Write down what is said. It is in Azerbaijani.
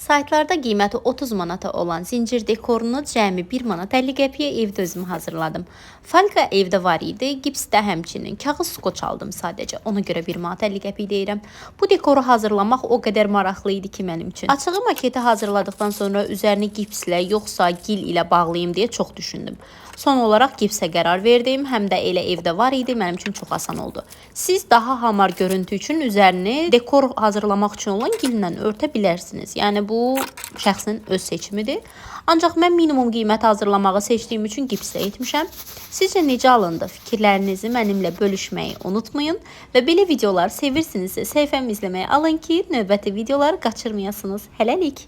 Saytlarda qiyməti 30 manata olan zincir dekorunu cəmi 1 manat 50 qəpiyə evdə özüm hazırladım. Falqa evdə var idi, gipsdə həmçinin kağız skoç aldım sadəcə. Ona görə 1 manat 50 qəpik deyirəm. Bu dekoru hazırlamaq o qədər maraqlı idi ki mənim üçün. Açığı maketi hazırladıqdan sonra üzərini gipslə yoxsa gil ilə bağlayayım deyə çox düşündüm. Son olaraq gipsə qərar verdim, həm də elə evdə var idi, mənim üçün çox asan oldu. Siz daha hamar görüntü üçün üzərini dekor hazırlamaq üçün olan gillə örtə bilərsiniz. Yəni bu şəxsin öz seçimidir. Ancaq mən minimum qiymət hazırlamağı seçdiyim üçün gipslə etmişəm. Sizcə necə alındı? Fikirlərinizi mənimlə bölüşməyi unutmayın və belə videolar sevirsinizsə səhifəmi izləməyi alın ki, növbəti videoları qaçırmayasınız. Hələlik.